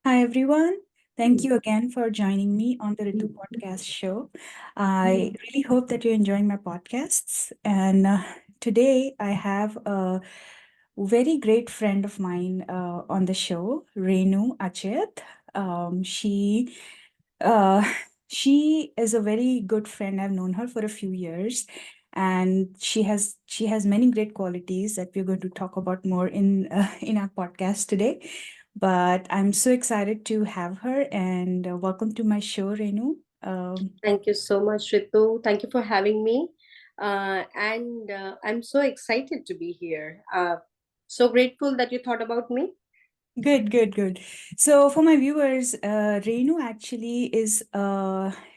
Hi, everyone. Thank you again for joining me on the Ritu podcast show. I really hope that you're enjoying my podcasts. And today I have a very great friend of mine on the show, Renu Achyat. She uh, she is a very good friend. I've known her for a few years, and she has many great qualities that we're going to talk about more in in our podcast today. But I'm so excited to have her, and welcome to my show, Renu. Thank you so much, Ritu. Thank you for having me. And I'm so excited to be here. So grateful that you thought about me. Good, good, good. So for my viewers, Renu actually is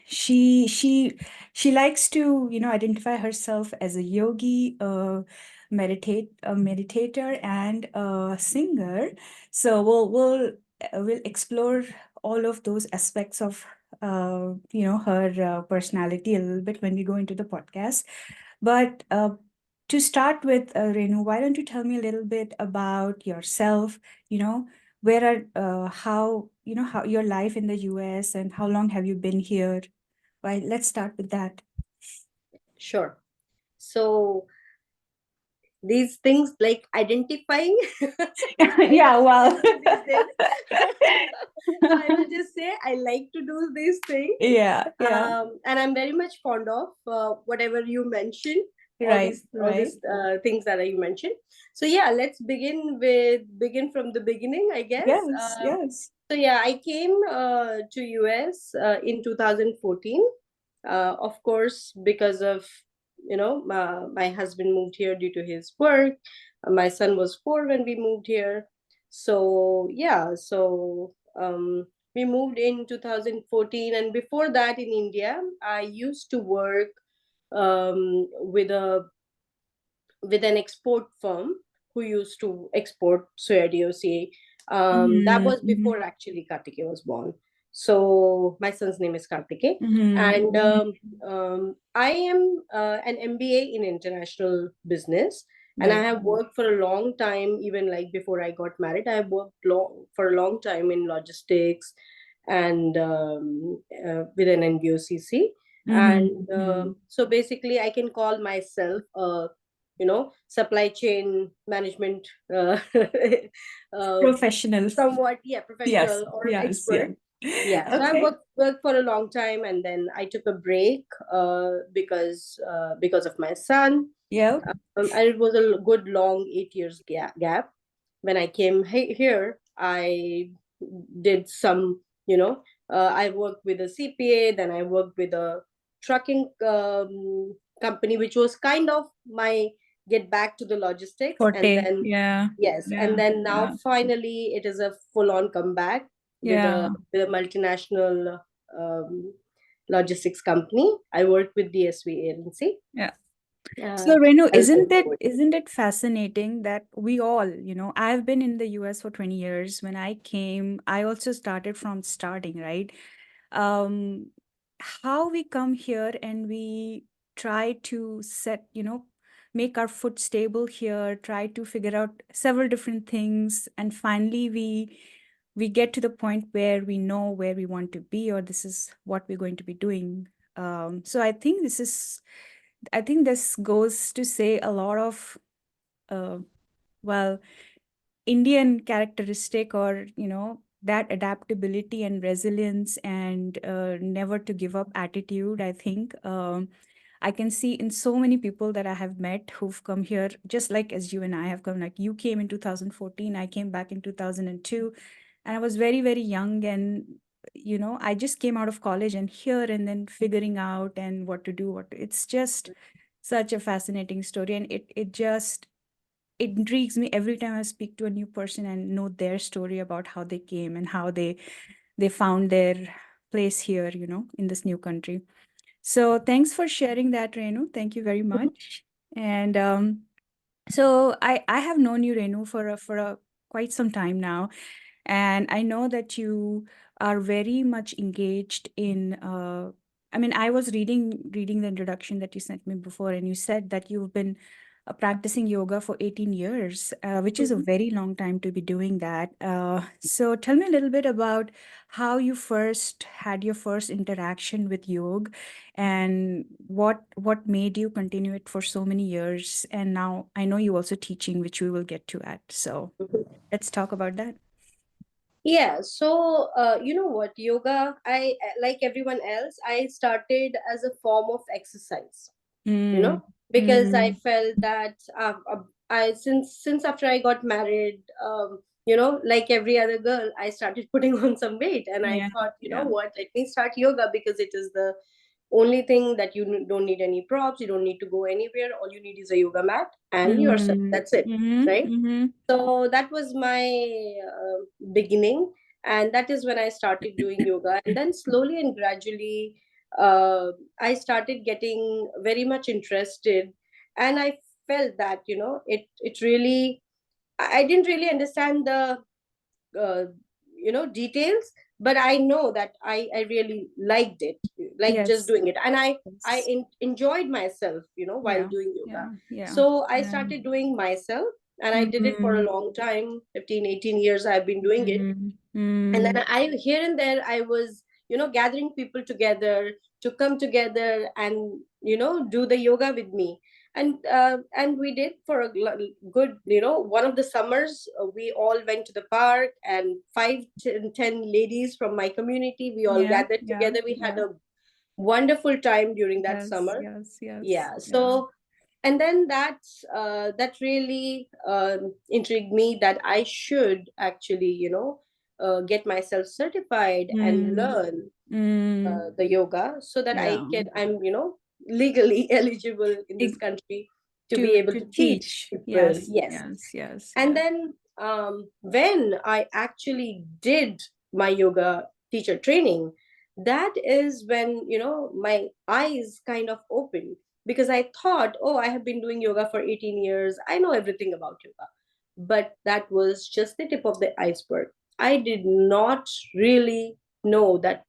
she likes to identify herself as a yogi, a meditator, and a singer. So we'll explore all of those aspects of her personality a little bit when we go into the podcast. But to start with, Renu, why don't you tell me a little bit about yourself? You know, where are how your life in the US and how long have you been here? Right, let's start with that. Sure. So these things like identifying, I Yeah, don't well. get to these days. So I will just say I like to do these things. Yeah, yeah. And I'm very much fond of whatever you mentioned, all Right, right. these things that you mentioned. So yeah, let's begin from the beginning, I guess. Yes, yes. So yeah, I came to US in 2014. Of course, because of my husband moved here due to his work. My son was 4 when we moved here. So yeah, we moved in 2014, and before that in India, I used to work with a with an export firm who used to export soya DOC. That was Mm-hmm, before actually Kartike was born. So my son's name is Kartike, mm-hmm, and I am an MBA in international business, and I right. have worked for a long time. Even like before I got married, I have worked for a long time in logistics and with an NBOCC. And Mm-hmm. so basically, I can call myself a supply chain management uh, Professional. somewhat, yeah, Yes, professional or yes, yeah. expert. Yeah, so I Okay. worked for a long time, and then I took a break because of my son. Yeah. And it was a good long 8 years gap. When I came here, I did some, I worked with a CPA, then I worked with a trucking company, which was kind of my get back to the logistics. And Forte. then, Yeah. yes, and Yeah. then now Yeah. finally it is a full on comeback Yeah. with a multinational um, logistics company. I work with DSV agency. Yeah. Uh, So Renu, I look isn't it forward. isn't it fascinating that we all, I've been in the US for 20 years. When I came, I also started from starting, right? Um, how we come here and we try to make our foot stable here, try to figure out several different things, and finally we get to the point where we know where we want to be, or this is what we're going to be doing. So I think this goes to say a lot of uh, well, Indian characteristic, or that adaptability and resilience and never to give up attitude. I think I can see in so many people that I have met who've come here, just like as you and I have come. Like you came in 2014, I came back in 2002, and I was very, very young. And I just came out of college and here, and then figuring out and what to do. It's just such a fascinating story, and it intrigues me every time I speak to a new person and know their story about how they came and how they found their place here, in this new country. So thanks for sharing that, Renu. Thank you very much. And so I have known you, Renu, for a quite some time now, and I know that you are very much engaged in. I mean, I was reading the introduction that you sent me before, and you said that you've been practicing yoga for 18 years, which is a Mhm. very long time to be doing that. So tell me a little bit about how you first had your first interaction with yoga, and what made you continue it for so many years. And now I know you also teaching, which we will get to at. So Mhm. let's talk about that. Yeah, so you know what, yoga, I like everyone else, I started as a form of exercise, you know, Mm, because I mm, felt that I since after I got married, you know, like every other girl, I started putting on some weight, and I yeah, thought, you know yeah. what, let me start yoga because it is the only thing that you don't need any props, you don't need to go anywhere, all you need is a yoga mat and yourself, Mm, that's it, mm, right? mm, So that was my beginning, and that is when I started doing yoga, and then slowly and gradually I started getting very much interested, and I felt that, you know, it really, I didn't really understand the uh, you know, details, but I know that I really liked it, like just yes, doing it, and I yes. enjoyed myself, you know, while Yeah, doing yoga. yeah, yeah, So I yeah. started doing myself, and I did it for a Mm, long time, 15, 18 years I've been doing it. mm, And then mm, I, here and there, I was, you know, gathering people together to come together and, you know, do the yoga with me. And we did for a good, you know, one of the summers, we all went to the park, and 5 10 ladies from my community, we all yeah, gathered yeah, together, we had yeah. a wonderful time during that Yes, summer. yes, yes, Yeah, yeah. so, and then that really intrigued me that I should actually, you know, get myself certified and Mm, learn mm, the yoga, so that yeah. I'm, you know, legally eligible in this It, country to be able to to teach teach. people. Yes, Yes. yes, yes, And yes. then when I actually did my yoga teacher training, that is when, you know, my eyes kind of opened, because I thought, oh, I have been doing yoga for 18 years, I know everything about yoga. But that was just the tip of the iceberg. I did not really know that,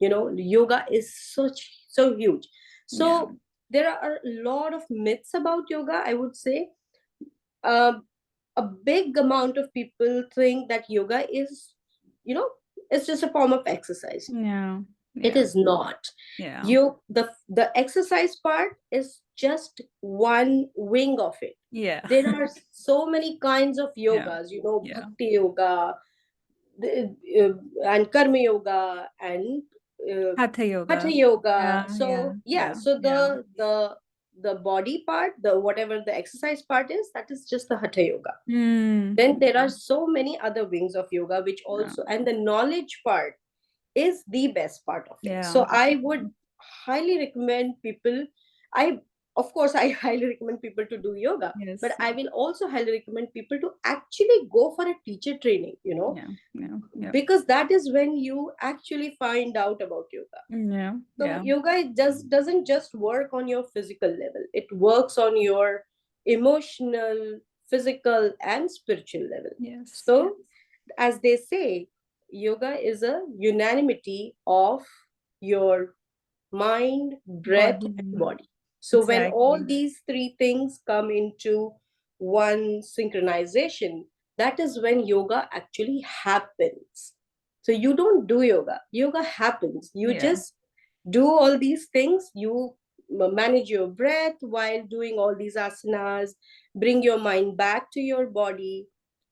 you know, yoga is so huge. Yeah, So there are a lot of myths about yoga, I would say. um, a big amount of people think that yoga is, you know, it's just a form of exercise. yeah, It yeah, is not. yeah, You, the exercise part is just one wing of it. yeah, There are so many kinds of yeah, yogas, you know, yeah. bhakti yoga, and karma yoga, and uh, Hatha hatha yoga. yoga. Yeah, yeah, So yeah, yeah, so yeah. the body part, the whatever the exercise part is, that is just the hatha yoga. Mm, Then there are so many other wings of yoga, which yeah, also, and the knowledge part is the best part of it. yeah. So I would highly recommend people, I, of course, I highly recommend people to do yoga, but Yes, I yes. will also highly recommend people to actually go for a teacher training, you know, Yeah, yeah, yeah, because that is when you actually find out about yoga. yeah, So yeah. yoga, it just doesn't just work on your physical level, it works on your emotional, physical, and spiritual level. Yes, yes. So as they say, yoga is a unanimity of your mind, breath, and Body. body. So when all Exactly. these three things come into one synchronization, that is when yoga actually happens. So you don't do yoga, yoga happens. You Yeah. just do all these things. You manage your breath while doing all these asanas, bring your mind back to your body.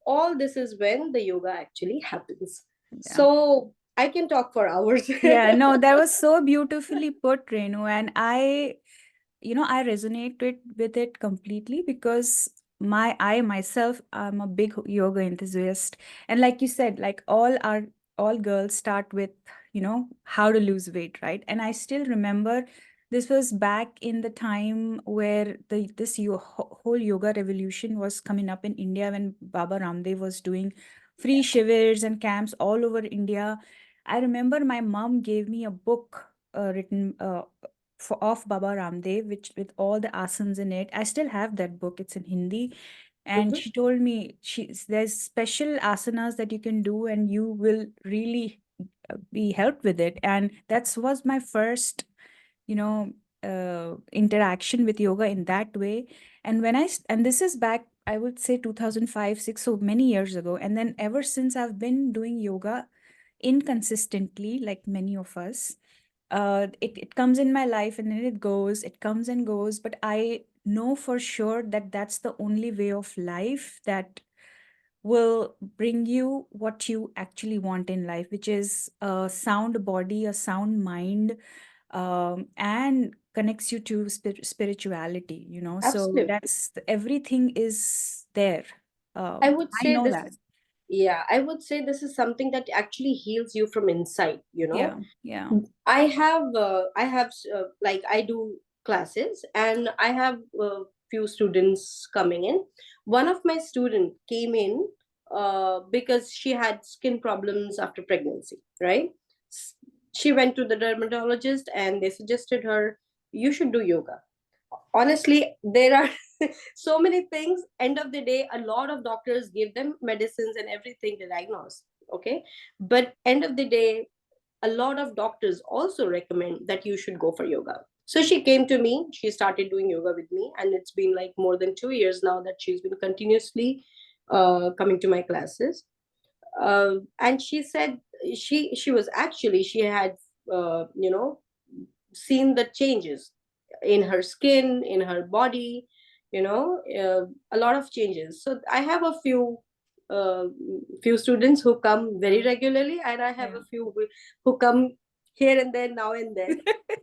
All this is when the yoga actually happens. Yeah. So I can talk for hours. Yeah, no, that was so beautifully put, Renu. And I resonate with it completely because I myself, I'm a big yoga enthusiast. And like you said, like all girls start with, how to lose weight, right? And I still remember this was back in the time where whole yoga revolution was coming up in India when Baba Ramdev was doing free shivers and camps all over India. I remember my mom gave me a book written of Baba Ramdev, which with all the asanas in it. I still have that book. It's in Hindi, and Mhm. she told me there's special asanas that you can do, and you will really be helped with it. And that's was my first, you know. interaction with yoga in that way. And and this is back, I would say 2005, 6, so many years ago. And then ever since, I've been doing yoga inconsistently, like many of us. It comes in my life and then it goes, it comes and goes. But I know for sure that that's the only way of life that will bring you what you actually want in life, which is a sound body, a sound mind, and connects you to spirituality, you know. So Absolutely. everything is there. I would I say know this that. is, yeah, I would say this is something that actually heals you from inside, you know. Yeah, yeah. Like I do classes and I have few students coming in. One of my student came in because she had skin problems after pregnancy, right? S- She went to the dermatologist and they suggested her, you should do yoga. Honestly, there are so many things. End of the day, a lot of doctors give them medicines and everything to diagnose. Okay, but end of the day, a lot of doctors also recommend that you should go for yoga. So she came to me, she started doing yoga with me, and it's been like more than 2 years now that she's been continuously coming to my classes. And she said she was actually, she had seen the changes in her skin, in her body, a lot of changes. So I have a uh, few students who come very regularly, and I have Yeah. a few who come here and there, now and then.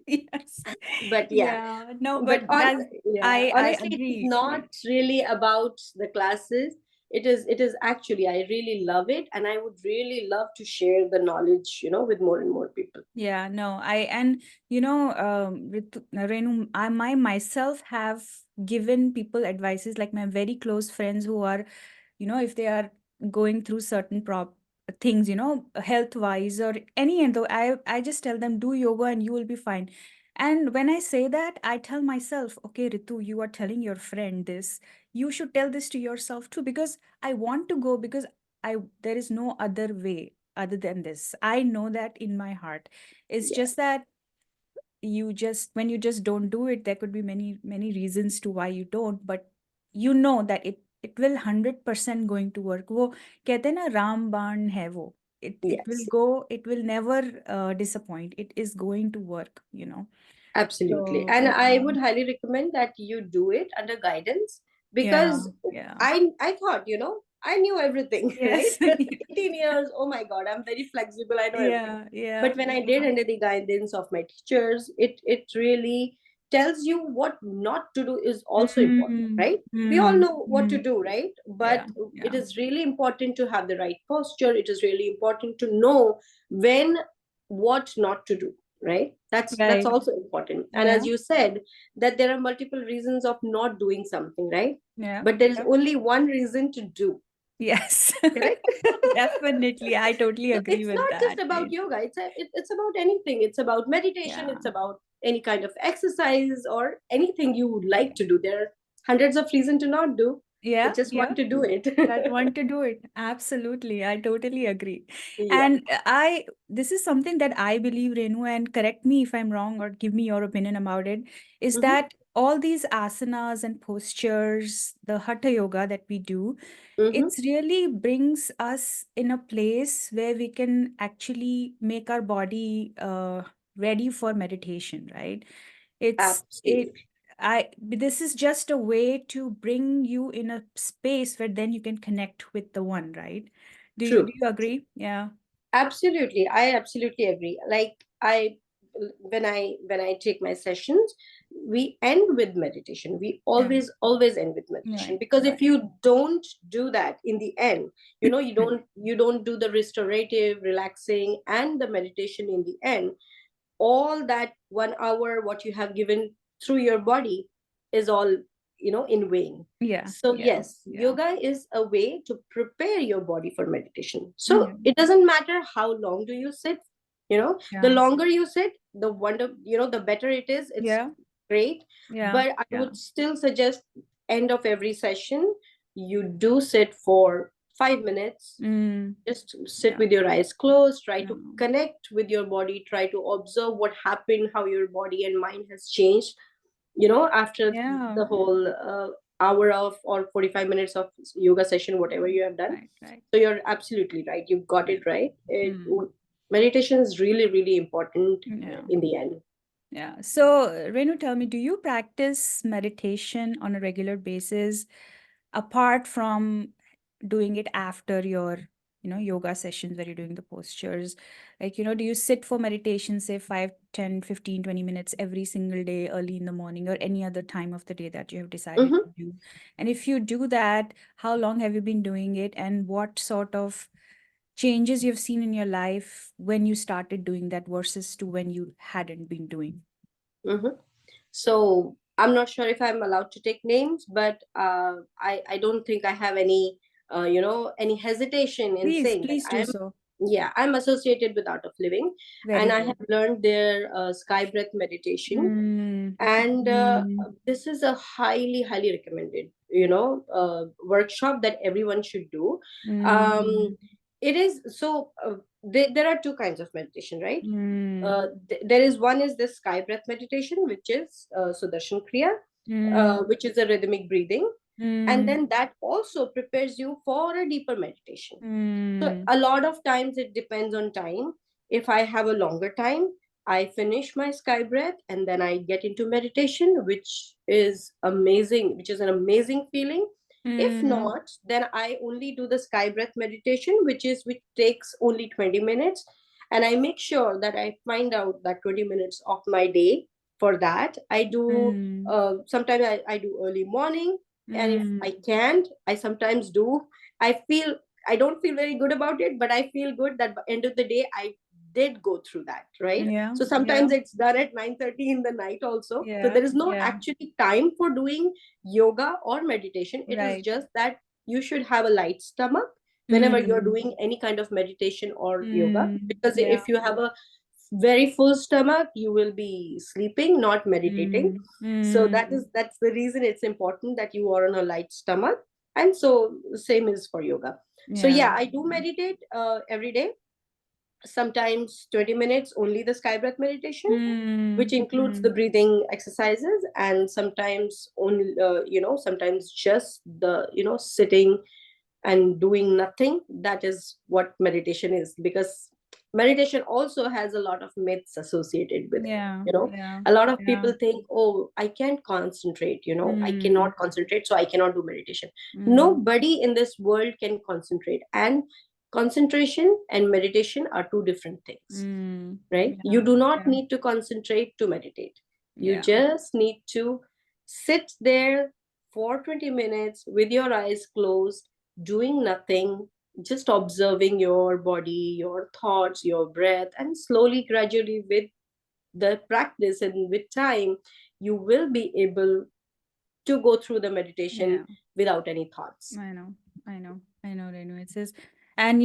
Yes. But yeah, Yeah. No, but but on that's, yeah, I honestly, it is agree. not really about the classes. It is actually, I really love it, and I would really love to share the knowledge, with more and more people. Yeah, no, and Renu, I myself have given people advices, like my very close friends who are, if they are going through certain things, health wise or any, and though I just tell them, do yoga and you will be fine. And when I say that, I tell myself, okay, Ritu, you are telling your friend this, you should tell this to yourself too, because I want to go, because I there is no other way other than this. I know that in my heart. It's Yeah, just that when you just don't do it, there could be many many reasons to why you don't, but you know that it will 100% going to work. वो कहते हैं ना, रामबाण है वो. It will yes. go, it will never disappoint. It is going to work, Absolutely. so And I yeah. would highly recommend that you do it under guidance, Yeah, because yeah. I thought, I knew everything, right? Yes. 18 years, oh my God, I'm very flexible, I know everything. Yeah, yeah, But when I did yeah. under the guidance of my teachers, it really tells you what not to do is also important, Mm, right? We all mm, know what to mm. do, right? Yeah, But it yeah. is really important to have the right posture. It is really important to know when, what not to do, right? That's Right. also important. And Yeah, as you said, that there are multiple reasons of not doing something, right? yeah, But there is yeah. only one reason to do, Yes. correct? Definitely. I totally So agree it's with not just that. about Right. yoga, it's about anything. It's about meditation, Yeah. it's about any kind of exercise or anything you would like Yeah. to do. There are hundreds of reasons to not do, but Yeah. just Yeah. want to do it. That want to do it. Absolutely. I totally agree. Yeah. And this is something that I believe, Renu, and correct me if I'm wrong or give me your opinion about it, is Mm-hmm. that all these asanas and postures, the hatha yoga that we do, Mm-hmm. it's really brings us in a place where we can actually make our body ready for meditation, right? It's it Absolutely. I This is just a way to bring you in a space where then you can connect with the one, right? Do True. you agree? Yeah. Absolutely, I absolutely agree. Like when I take my sessions, we end with meditation. We Yeah. always end with meditation, Right. because if Right. you don't do that in the end, you don't do the restorative, relaxing, and the meditation in the end, all that 1 hour what you have given through your body is all in vain. Yeah. So Yeah. yes, Yeah. yoga is a way to prepare your body for meditation. So Yeah. it doesn't matter how long do you sit, the Yeah. longer you sit, the better it is. It's Yeah. great. Yeah. But I Yeah. would still suggest end of every session you do sit for 5 minutes. Mm. Just sit Yeah. with your eyes closed, try Yeah. to connect with your body, try to observe what happened, how your body and mind has changed, after Yeah. the whole hour of or 45 minutes of yoga session, whatever Mm. you have done. Right. Right. So you're absolutely right, you got Yeah. it right. Mm. Meditation is really, really important Yeah. in the end. Yeah. So, Renu, tell me, do you practice meditation on a regular basis apart from doing it after your, yoga sessions where you're doing the postures? Like, do you sit for meditation, say 5, 10, 15, 20 minutes every single day, early in the morning or any other time of the day that you have decided Mm-hmm. to do? And if you do that, how long have you been doing it and what sort of changes you've seen in your life when you started doing that versus to when you hadn't been doing? Mm-hmm. So I'm not sure if I'm allowed to take names, but I don't think I have any any hesitation in Please, saying that please do so. I'm associated with Art of Living, and Very I good. have learned their sky breath meditation, Mm, and mm, this is a highly, highly recommended workshop that everyone should do. Um, mm, it is so. There are two kinds of meditation, right? mm, There is one is this sky breath meditation, which is Sudarshan Kriya, mm, which is a rhythmic breathing, and mm, then that also prepares you for a deeper meditation. So mm, a lot of times it depends on time. If I have a longer time, I finish my sky breath and then I get into meditation, which is an amazing feeling. If mm, not, then I only do the sky breath meditation, which takes only 20 minutes. And I make sure that I find out that 20 minutes of my day for that. I do mm, sometimes I do early morning, and if mm. I can't, I sometimes do. I feel I don't feel very good about it, but I feel good that by end of the day I did go through that, right? Yeah, So yeah, sometimes it's done at 9:30 in the night also. So yeah, there is no yeah. actually time for doing yoga or meditation. It is Right. just that you should have a light stomach whenever you're Mm, doing any kind of meditation or yoga. mm, Because yeah. if you have a very full stomach, you will be sleeping, not meditating. Mm, So mm, that's the reason it's important that you are on a light stomach. And so same is for yoga. So yeah. yeah, I do meditate every day, sometimes 20 minutes only the sky breath meditation, Mm, which includes the mm, breathing exercises, and sometimes only sometimes just the sitting and doing nothing. That is what meditation is, because meditation also has a lot of myths associated with it. yeah, yeah, A lot of yeah. people think, oh, I can't concentrate, I Mm, cannot concentrate, so I cannot do meditation. mm, Nobody in this world can concentrate, and concentration and meditation are two different things, mm, right? yeah, You do not yeah, need to concentrate to meditate. You yeah. just need to sit there for 20 minutes with your eyes closed, doing nothing, just observing your body, your thoughts, your breath, and slowly, gradually, with the practice and with time, you will be able to go through the meditation Yeah. without any thoughts. I know, I know, Renu. It says, and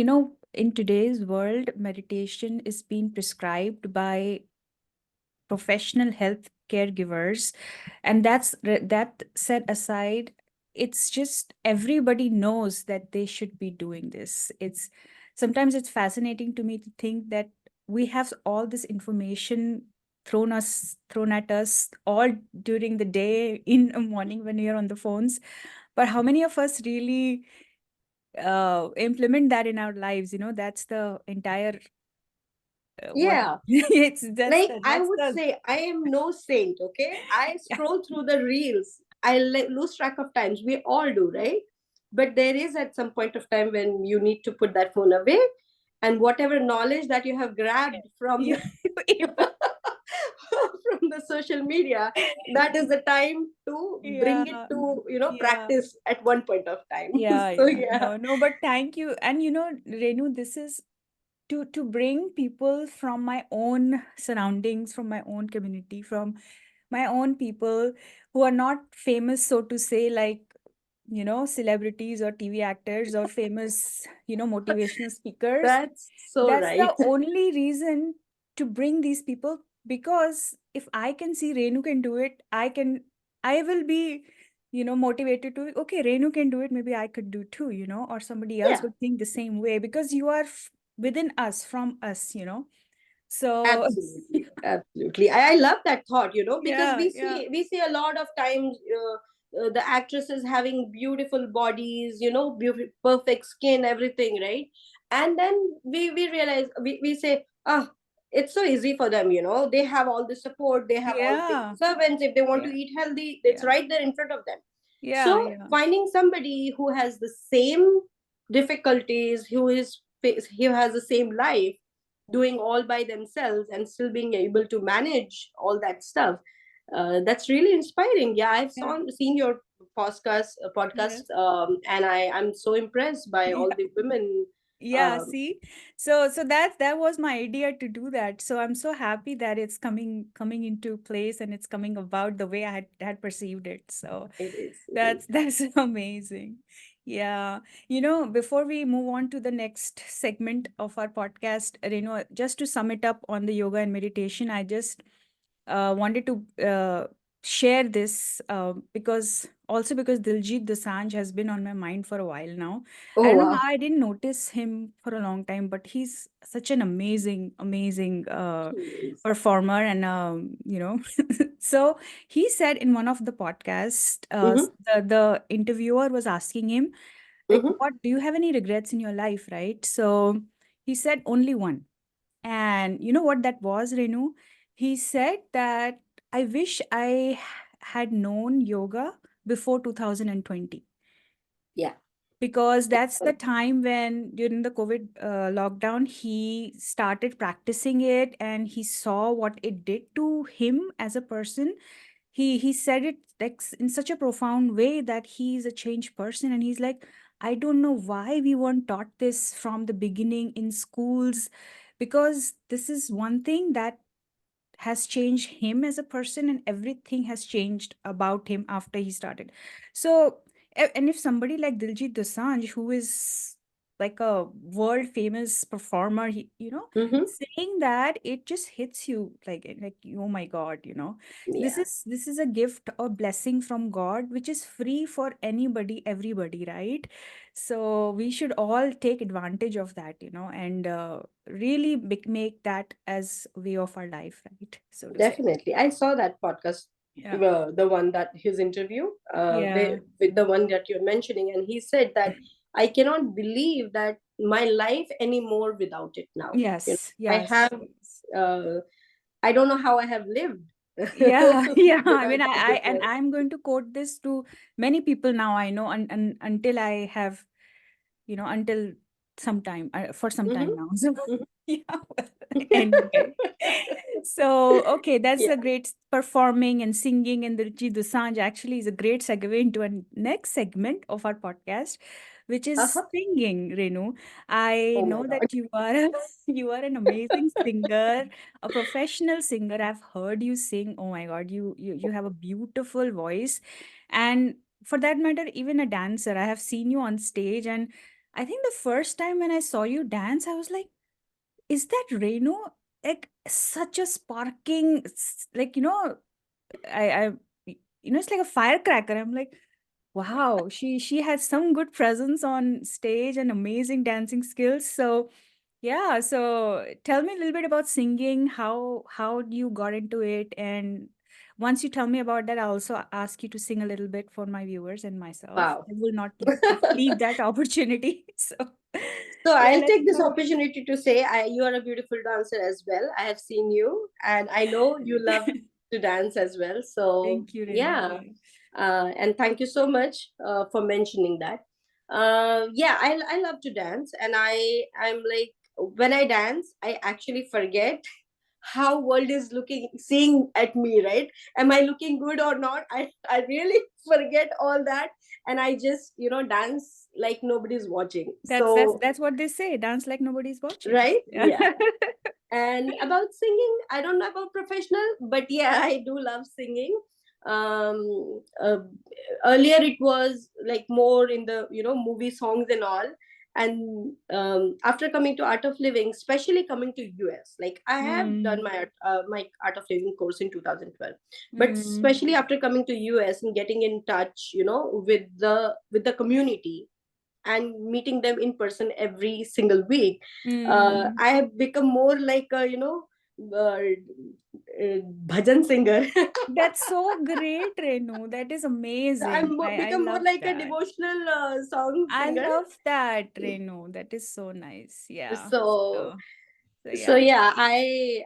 in today's world, meditation is being prescribed by professional health caregivers, and that set aside, it's just everybody knows that they should be doing this. It's sometimes it's fascinating to me to think that we have all this information thrown at us all during the day in the morning when we are on the phones, but how many of us really implement that in our lives? That's the entire what Yeah, it's that's like the I that's would the say, I am no saint. Okay, I yeah, scroll through the reels, I lose track of times. We all do, right? But there is at some point of time when you need to put that phone away, and whatever knowledge that you have grabbed from you, the from the social media, that is the time to yeah, bring it to yeah, practice at one point of time. yeah, So yeah. yeah, No, but thank you. And Renu, this is to bring people from my own surroundings, from my own community, from my own people who are not famous, so to say, like celebrities or TV actors or famous, motivational speakers. that's so That's right. the only reason to bring these people, because if I can see Renu can do it, I will be. motivated to, okay, Renu can do it, maybe I could do too, or somebody else Yeah. would think the same way, because you are within us, from us. So Absolutely, absolutely. I love that thought, because yeah, yeah, we see a lot of times the actresses having beautiful bodies, beautiful, perfect skin, everything, right? And then we realize, we say, ah, it's so easy for them, they have all the support, they have all the yeah, servants. If they want to yeah, eat healthy, it's yeah, right there in front of them. yeah, So yeah, finding somebody who has the same difficulties, who has the same life, doing all by themselves and still being able to manage all that stuff, that's really inspiring. Yeah, I've yeah, seen your podcast, yeah. and I'm so impressed by all Yeah. the women. Yeah, um, see? So that was my idea to do that. So I'm so happy that it's coming into place, and it's coming about the way I had perceived it. So it is. that's amazing. Yeah. Before we move on to the next segment of our podcast, just to sum it up on the yoga and meditation, I just wanted to share this, because Diljit Dosanjh has been on my mind for a while now. I Oh don't know wow. how I didn't notice him for a long time, but he's such an amazing, amazing He is. performer, and so he said in one of the podcasts, Mm-hmm, the interviewer was asking him, like, mm-hmm. what do you have any regrets in your life, right? So he said only one. And you know what that was, Renu? He said that I wish I had known yoga before 2020, Yeah. because that's the time when, during the COVID lockdown, he started practicing it, and he saw what it did to him as a person. He said it like in such a profound way that he's a changed person, and he's like, I don't know why we weren't taught this from the beginning in schools, because this is one thing that has changed him as a person, and everything has changed about him after he started. So and if somebody like Diljit Dosanjh, who is like a world famous performer, Mm-hmm. saying that, it just hits you like, oh my god, this Yeah, is this is a gift or blessing from God, which is free for anybody, everybody, right? So we should all take advantage of that, and really make that as way of our life, right? So to say. definitely. I saw that podcast, Yeah. the one that his interview, Yeah. with the one that you're mentioning, and he said that I cannot believe that my life anymore without it now. Yes. I Yes. have, Yes. uh, I don't know how I have lived Yeah. Yeah. I mean, without it and before. I'm going to quote this to many people now I know, until I have, until sometime, for some time Mm-hmm. now. So Mm-hmm. yeah. Well, anyway. So okay, that's Yeah. a great performing and singing, and the G Dosanjh actually is a great segue into a next segment of our podcast, which is Uh-huh. singing, Renu. I Oh my know God. that you are you are an amazing singer, a professional singer. I've heard you sing. Oh my God, you have a beautiful voice, and for that matter, even a dancer. I have seen you on stage, and I think the first time when I saw you dance, I was like, is that Renu? Like such a sparking, like, I, it's like a firecracker. I'm like, wow, she has some good presence on stage and amazing dancing skills. So yeah, so tell me a little bit about singing, how you got into it, and once you tell me about that, I'll also ask you to sing a little bit for my viewers and myself. Wow. I will not leave that opportunity. So So yeah, I'll let's take this go. opportunity to say, you are a beautiful dancer as well. I have seen you, and I know you love to dance as well. So Thank you, Renu. yeah, Yeah. and thank you so much for mentioning that. Yeah, I love to dance, and I'm like, when I dance, I actually forget how world is looking, seeing at me, right? Am I looking good or not? I really forget all that, and I just dance like nobody's watching. That's that's So that's what they say. Dance like nobody's watching. right, Yeah. yeah. And about singing, I don't know about professional, but yeah, I do love singing. Um uh, Earlier it was like more in the movie songs and all, And after coming to art of living, especially coming to US, like I have done Mm, my art of living course in 2012, but mm, especially after coming to US and getting in touch, with the community and meeting them in person every single week, mm. I have become more like a, bhajan singer. That's so great, Renu. That is amazing. I Become more love like a that. devotional song I singer. love that, Renu. That is so nice. Yeah. So So, so so yeah. yeah,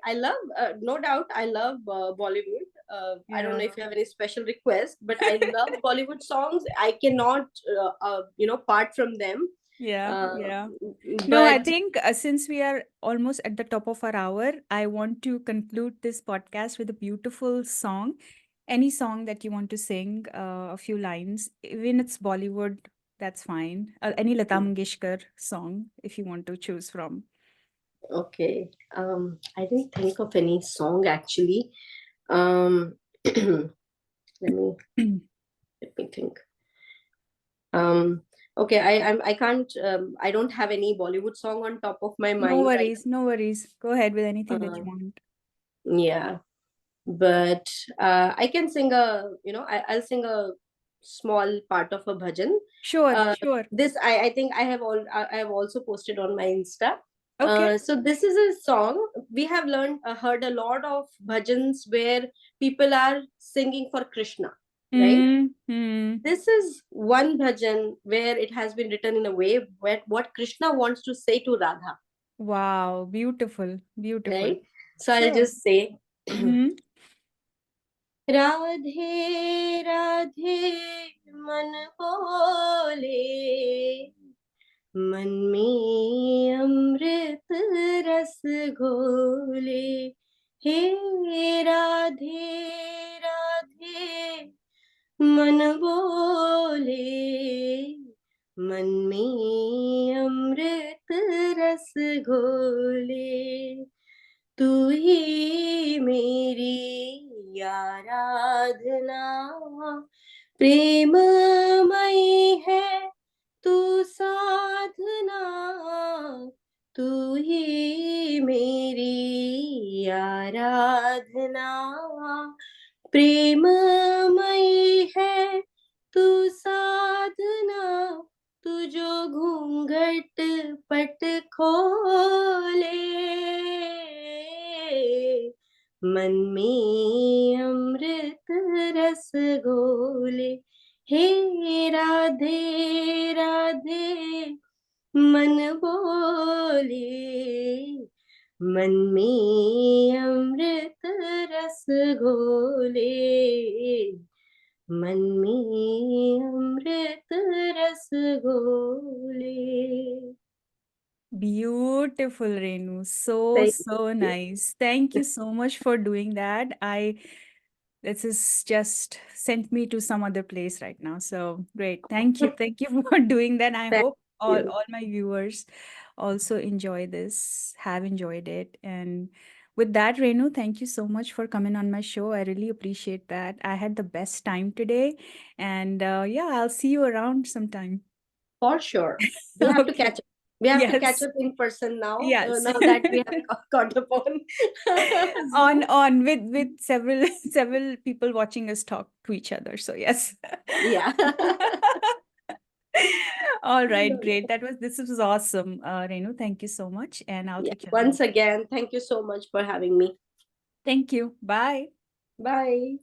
I love, no doubt, I love Bollywood. I don't Yeah. know if you have any special request, but I love Bollywood songs. I cannot part from them. Yeah. uh, Yeah. No, I but think since we are almost at the top of our hour, I want to conclude this podcast with a beautiful song. Any song that you want to sing, a few lines, even it's Bollywood, that's fine. Any Lata Mangeshkar song, if you want to choose from. okay, I didn't think of any song actually. um let me let me think. um okay, I can't, I don't have any Bollywood song on top of my No mind right worries, no worries. Go ahead with anything that now. you want. Yeah, but I can sing I'll sing a small part of a bhajan. Sure, uh, sure. this I think I have also posted on my Insta. Okay. So this is a song we have heard a lot of bhajans where people are singing for Krishna, right? Mm-hmm. This is one bhajan where it has been written in a way where what Krishna wants to say to Radha, Wow, beautiful, beautiful. right? So I'll Sure. just say, Mm-hmm. Radhe Radhe मन बोले, मन में अमृत रस घोले, हे राधे राधे मन बोले, मन में अमृत रस घोले, तू ही मेरी आराधना, प्रेममयी है तू साधना, तू ही मेरी आराधना, प्रेममयी है तू साधना, तू जो घूंघट पट खोले, मन में अमृत रस घोले, हे राधे राधे मन बोले, मन में अमृत रस घोले, मन में अमृत रस घोले. Beautiful, Renu. So, Thank so you. nice. Thank you so much for doing that. This is just sent me to some other place right now. So great. Thank you. Thank you for doing that. I Thank hope you. all my viewers also enjoy this, have enjoyed it. And with that, Renu, thank you so much for coming on my show. I really appreciate that. I had the best time today. And yeah, I'll see you around sometime. For sure. We'll have to Okay. catch up. We have to catch Yes. up in person now, Yes. now that we have caught up on On Zoom. with several several people watching us talk to each other. So yes. Yeah. All right, great. This was awesome. Renu, thank you so much. And I'll Yeah. catch you around. Once again, thank you so much for having me. Thank you. Bye. Bye.